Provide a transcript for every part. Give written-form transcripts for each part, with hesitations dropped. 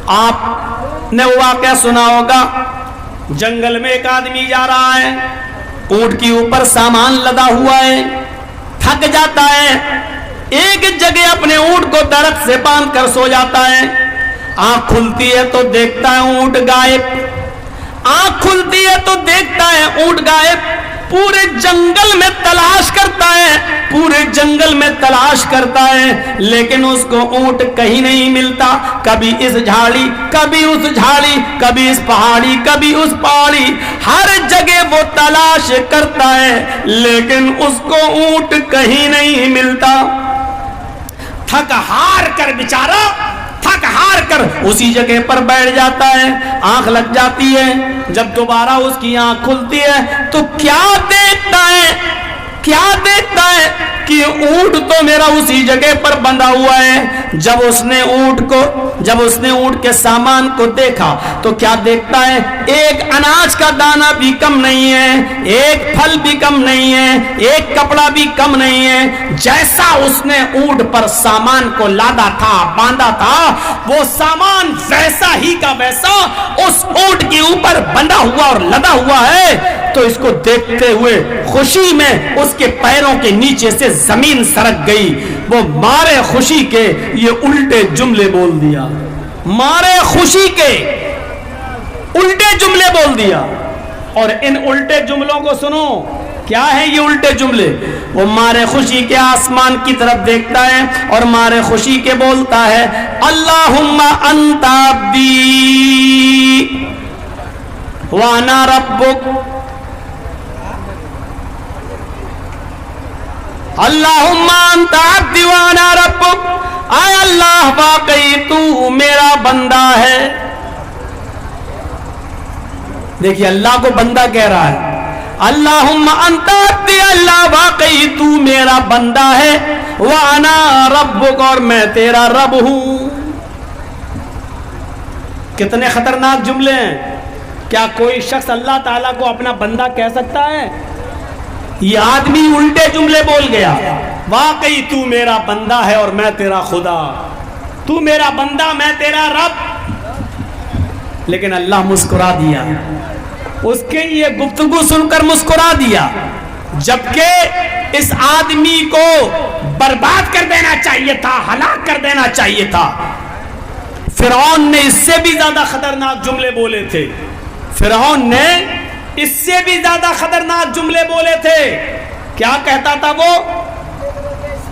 آپ نے وہ واقعہ سنا ہوگا، جنگل میں ایک آدمی جا رہا ہے، اونٹ کے اوپر سامان لدا ہوا ہے، تھک جاتا ہے، ایک جگہ اپنے اونٹ کو درخت سے باندھ کر سو جاتا ہے۔ آنکھ کھلتی ہے تو دیکھتا ہے اونٹ غائب، آنکھ کھلتی ہے تو دیکھتا ہے اونٹ غائب۔ پورے جنگل میں تلاش کرتا ہے، پورے جنگل میں تلاش کرتا ہے، لیکن اس کو اونٹ کہیں نہیں ملتا۔ کبھی اس جھاڑی، کبھی اس جھاڑی، کبھی اس پہاڑی، کبھی اس پہاڑی، ہر جگہ وہ تلاش کرتا ہے، لیکن اس کو اونٹ کہیں نہیں ملتا۔ تھک ہار کر بیچارہ، تھک ہار کر اسی جگہ پر بیٹھ جاتا ہے، آنکھ لگ جاتی ہے۔ جب دوبارہ اس کی آنکھ کھلتی ہے تو کیا دیکھتا ہے؟ کیا دیکھتا ہے کہ اونٹ تو میرا اسی جگہ پر بندھا ہوا ہے۔ جب اس نے اونٹ کے سامان کو دیکھا تو کیا دیکھتا ہے؟ ایک اناج کا دانہ بھی کم نہیں ہے، ایک پھل بھی کم نہیں ہے، ایک کپڑا بھی کم نہیں ہے۔ جیسا اس نے اونٹ پر سامان کو لادا تھا، باندھا تھا، وہ سامان ویسا ہی کا ویسا اس اونٹ کے اوپر بندھا ہوا اور لدا ہوا ہے۔ تو اس کو دیکھتے ہوئے خوشی میں اس کے پیروں کے نیچے سے زمین سرک گئی۔ وہ مارے خوشی کے یہ الٹے جملے بول دیا، مارے خوشی کے الٹے جملے بول دیا۔ اور ان الٹے جملوں کو سنو، کیا ہے یہ الٹے جملے؟ وہ مارے خوشی کے آسمان کی طرف دیکھتا ہے اور مارے خوشی کے بولتا ہے، اللہم انت عبدی وانا ربک، اللہم انت عبدی وانا ربک، اے اللہ واقعی تو میرا بندہ ہے۔ دیکھیے اللہ کو بندہ کہہ رہا ہے، اللہم انت عبدی، اللہ واقعی تو میرا بندہ ہے، وانا ربک، اور میں تیرا رب ہوں۔ کتنے خطرناک جملے ہیں! کیا کوئی شخص اللہ تعالیٰ کو اپنا بندہ کہہ سکتا ہے؟ یہ آدمی الٹے جملے بول گیا، واقعی تو میرا بندہ ہے اور میں تیرا خدا، تو میرا بندہ میں تیرا رب۔ لیکن اللہ مسکرا دیا، اس کے یہ گفتگو سن کر مسکرا دیا، جبکہ اس آدمی کو برباد کر دینا چاہیے تھا، ہلاک کر دینا چاہیے تھا۔ فرعون نے اس سے بھی زیادہ خطرناک جملے بولے تھے، فرعون نے اس سے بھی زیادہ خطرناک جملے بولے تھے۔ کیا کہتا تھا وہ؟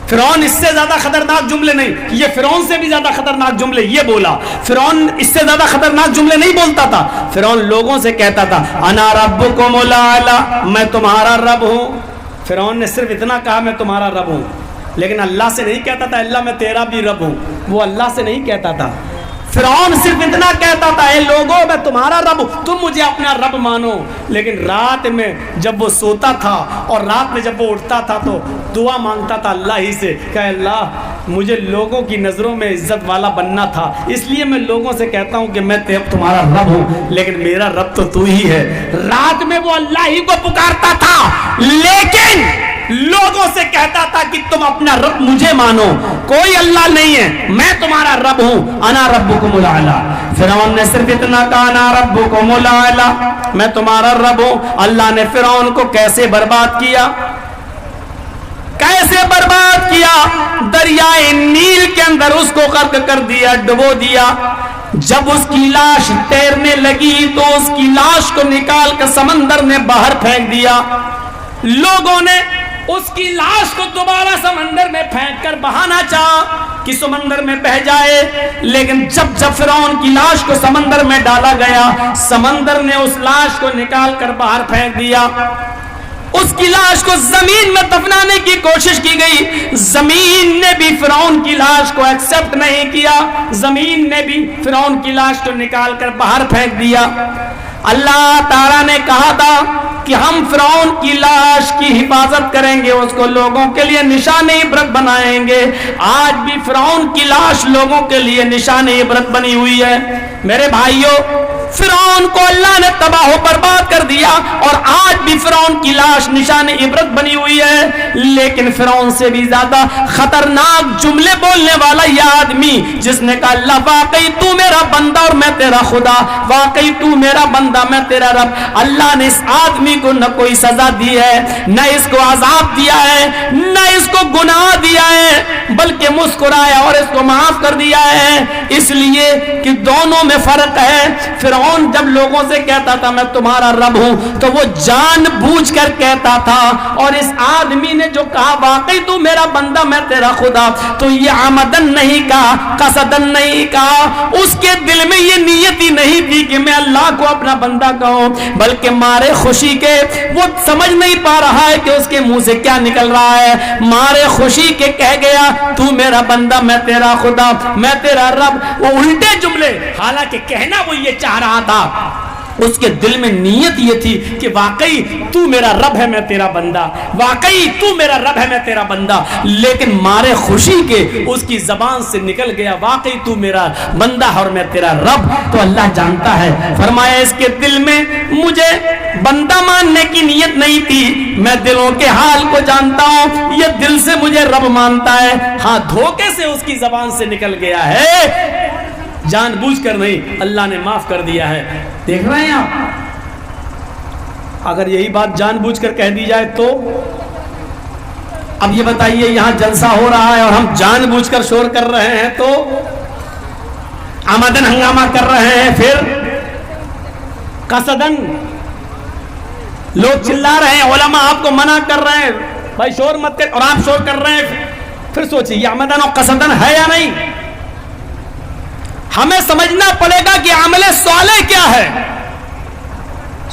فرعون اس سے زیادہ خطرناک جملے نہیں، یہ فرعون سے بھی زیادہ خطرناک جملے یہ بولا۔ فرعون اس سے زیادہ خطرناک جملے نہیں بولتا تھا، فرعون لوگوں سے کہتا تھا انا ربکم الاعلی، میں تمہارا رب ہوں۔ فرعون نے صرف اتنا کہا میں تمہارا رب ہوں، لیکن اللہ سے نہیں کہتا تھا اللہ میں تیرا بھی رب ہوں، وہ اللہ سے نہیں کہتا تھا۔ فرعون صرف اتنا کہتا تھا اے لوگو میں تمہارا رب ہوں، تم مجھے اپنا رب مانو۔ لیکن رات میں جب وہ سوتا تھا اور رات میں جب وہ اٹھتا تھا تو دعا مانگتا تھا اللہ ہی سے کہ اللہ مجھے لوگوں کی نظروں میں عزت والا بننا تھا، اس لیے میں لوگوں سے کہتا ہوں کہ میں تمہارا رب ہوں، لیکن میرا رب تو ہی ہے۔ رات میں وہ اللہ ہی کو پکارتا تھا، لیکن لوگوں سے کہتا تھا کہ تم اپنا رب مجھے مانو، کوئی اللہ نہیں ہے، میں تمہارا رب ہوں، انا ربکم الاعلی۔ فرعون نے صرف اتنا کہا انا ربکم الاعلی، میں تمہارا رب ہوں۔ اللہ نے فرعون کو کیسے برباد کیا؟ کیسے برباد کیا؟ دریائے نیل کے اندر اس کو غرق کر دیا، ڈبو دیا۔ جب اس کی لاش تیرنے لگی تو اس کی لاش کو نکال کر سمندر میں باہر پھینک دیا۔ لوگوں نے اس کی لاش کو دوبارہ سمندر میں پھینک کر بہانا چاہا کہ سمندر میں بہ جائے، لیکن جب فرعون کی لاش کو سمندر میں ڈالا گیا، سمندر نے اس لاش کو نکال کر باہر پھینک دیا۔ اس کی لاش کو زمین میں دفنانے کی کوشش کی گئی، زمین نے بھی فرعون کی لاش کو ایکسپٹ نہیں کیا، زمین نے بھی فرعون کی لاش کو نکال کر باہر پھینک دیا۔ اللہ تعالیٰ نے کہا تھا کہ ہم فرعون کی لاش کی حفاظت کریں گے، اس کو لوگوں کے لیے نشان عبرت بنائیں گے۔ آج بھی فرعون کی لاش لوگوں کے لیے نشان عبرت بنی ہوئی ہے۔ میرے بھائیوں، فرعون کو اللہ نے تباہ و برباد کر دیا اور آج بھی فرعون کی لاش نشان عبرت بنی ہوئی ہے. لیکن فرعون سے بھی زیادہ خطرناک جملے بولنے والا یہ آدمی جس نے کہا اللہ واقعی تو میرا بندہ اور میں تیرا خدا, واقعی تو میرا بندہ میں تیرا رب. اللہ نے اس آدمی کو نہ کوئی سزا دی ہے, نہ اس کو عذاب دیا ہے, نہ اس کو گناہ دیا ہے, بلکہ مسکرایا اور اس کو معاف کر دیا ہے. اس لیے کہ دونوں میں فرق ہے. فرعون جب لوگوں سے کہتا تھا میں تمہارا رب ہوں تو وہ جان بوجھ کر کہتا تھا, اور اس آدمی نے جو کہا واقعی تو میرا بندہ میں تیرا خدا, تو یہ عمدن نہیں کہا, قصدن نہیں کہا. اس کے دل میں یہ نیت ہی نہیں تھی کہ میں اللہ کو اپنا بندہ کہوں, بلکہ مارے خوشی کے وہ سمجھ نہیں پا رہا ہے کہ اس کے منہ سے کیا نکل رہا ہے. مارے خوشی کے کہہ گیا تو میرا بندہ میں تیرا خدا میں تیرا رب. وہ الٹے جملے, حالانکہ کہنا وہ یہ چاہ رہا تھا, اس کے دل میں نیت یہ تھی کہ واقعی تو میرا رب ہے میں تیرا بندہ, واقعی تو میرا رب ہے میں تیرا بندہ. لیکن مارے خوشی کے اس کی زبان سے نکل گیا واقعی تو میرا بندہ اور میں تیرا رب. تو اللہ جانتا ہے, فرمایا اس کے دل میں مجھے بندہ ماننے کی نیت نہیں تھی, میں دلوں کے حال کو جانتا ہوں, یہ دل سے مجھے رب مانتا ہے. ہاں دھوکے سے اس کی زبان سے نکل گیا ہے, جان بوجھ کر نہیں, اللہ نے معاف کر دیا ہے. دیکھ رہے ہیں آپ, اگر یہی بات جان بوجھ کر کہہ دی جائے تو اب یہ بتائیے یہاں جلسہ ہو رہا ہے اور ہم جان بوجھ کر شور کر رہے ہیں تو آمدن ہنگامہ کر رہے ہیں, پھر قصدن لوگ چلا رہے ہیں, علماء آپ کو منع کر رہے ہیں بھائی شور مت کر, اور آپ شور کر رہے ہیں, پھر سوچئے یہ آمدن اور قصدن ہے یا نہیں. ہمیں سمجھنا پڑے گا کہ عمل صالح کیا ہے.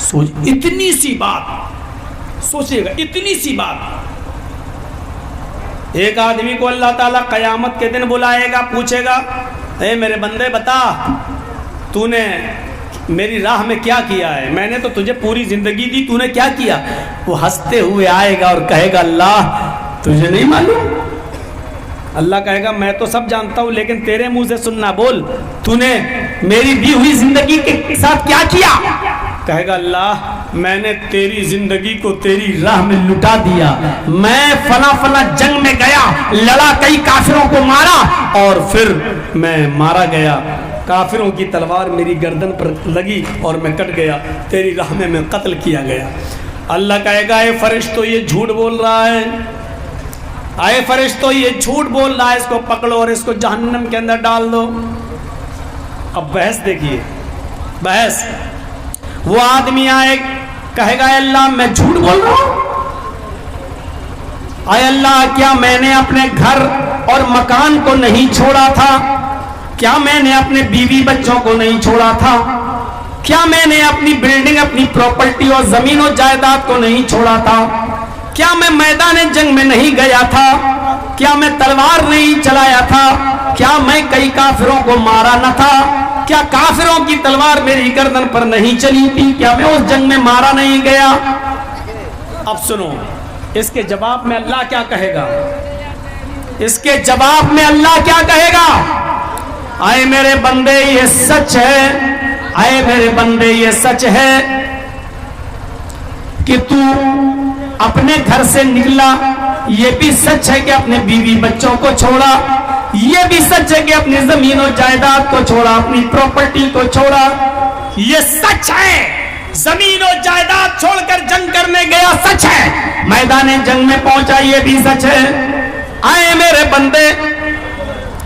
سوچ اتنی سی بات سوچئے گا, اتنی سی بات. ایک آدمی کو اللہ تعالیٰ قیامت کے دن بلائے گا, پوچھے گا اے میرے بندے بتا تو نے میری راہ میں کیا کیا ہے, میں نے تو تجھے پوری زندگی دی, تو نے کیا کیا. وہ ہنستے ہوئے آئے گا اور کہے گا اللہ تجھے نہیں معلوم. اللہ کہے گا میں تو سب جانتا ہوں لیکن تیرے منہ سے سننا, بول تو نے میری دی ہوئی زندگی کے ساتھ کیا کیا. کہے گا اللہ میں نے تیری زندگی کو تیری راہ میں لٹا دیا, میں فلاں فلاں جنگ میں گیا, لڑا, کئی کافروں کو مارا اور پھر میں مارا گیا, کافروں کی تلوار میری گردن پر لگی اور میں کٹ گیا, تیری راہ میں قتل کیا گیا. اللہ کہے گا اے فرشتوں یہ جھوٹ بول رہا ہے, آئے فرشتوں یہ جھوٹ بول رہا ہے, اس کو پکڑو اور اس کو جہنم کے اندر ڈال دو. اب بحث دیکھیے, بحث. وہ آدمی آئے کہے گا اے اللہ میں جھوٹ بول رہا ہوں, اے اللہ کیا میں نے اپنے گھر اور مکان کو نہیں چھوڑا تھا, کیا میں نے اپنے بیوی بچوں کو نہیں چھوڑا تھا, کیا میں نے اپنی بلڈنگ اپنی پراپرٹی اور زمین و جائیداد کو نہیں چھوڑا تھا, کیا میں میدان جنگ میں نہیں گیا تھا, کیا میں تلوار نہیں چلایا تھا, کیا میں کئی کافروں کو مارا نہ تھا, کیا کافروں کی تلوار میری گردن پر نہیں چلی تھی, کیا میں اس جنگ میں مارا نہیں گیا. اب سنو اس کے جواب میں اللہ کیا کہے گا, اس کے جواب میں اللہ کیا کہے گا. اے میرے بندے یہ سچ ہے, اے میرے بندے یہ سچ ہے کہ تو اپنے گھر سے نکلا, یہ بھی سچ ہے کہ اپنے بیوی بچوں کو چھوڑا, یہ بھی سچ ہے کہ اپنی زمین و جائیداد کو چھوڑا, اپنی پراپرٹی کو چھوڑا, یہ سچ ہے. زمین و جائیداد چھوڑ کر جنگ کرنے گیا, سچ ہے. میدان جنگ میں پہنچا, یہ بھی سچ ہے. اے میرے بندے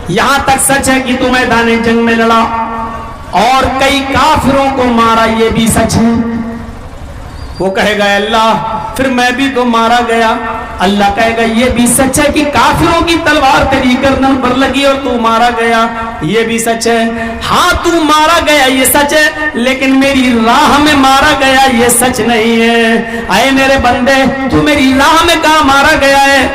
یہاں تک سچ ہے کہ تو میدان جنگ میں لڑا اور کئی کافروں کو مارا, یہ بھی سچ ہے. وہ کہے گا اللہ پھر میں بھی تو مارا گیا. اللہ کہے گا یہ بھی سچ ہے کہ کافروں کی تلوار تیری گردن پر لگی اور تو مارا گیا, یہ بھی سچ ہے. ہاں تو مارا گیا یہ سچ ہے, لیکن میری راہ میں مارا گیا یہ سچ نہیں ہے. اے میرے بندے تو میری راہ میں کہاں مارا گیا ہے.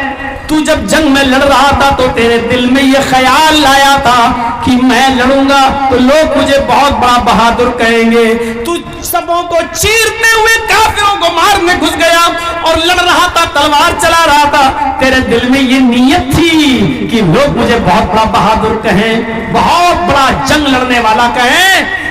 تو جب جنگ میں لڑ رہا تھا تو تیرے دل میں یہ خیال آیا تھا کہ میں لڑوں گا تو لوگ مجھے بہت بڑا بہادر کہیں گے. تو سبوں کو چیرتے ہوئے کافروں کو مارنے گھس گیا اور لڑ رہا تھا, تلوار چلا رہا تھا. تیرے دل میں یہ نیت تھی کہ لوگ مجھے بہت بڑا بہادر کہیں, بہت بڑا جنگ لڑنے والا کہیں,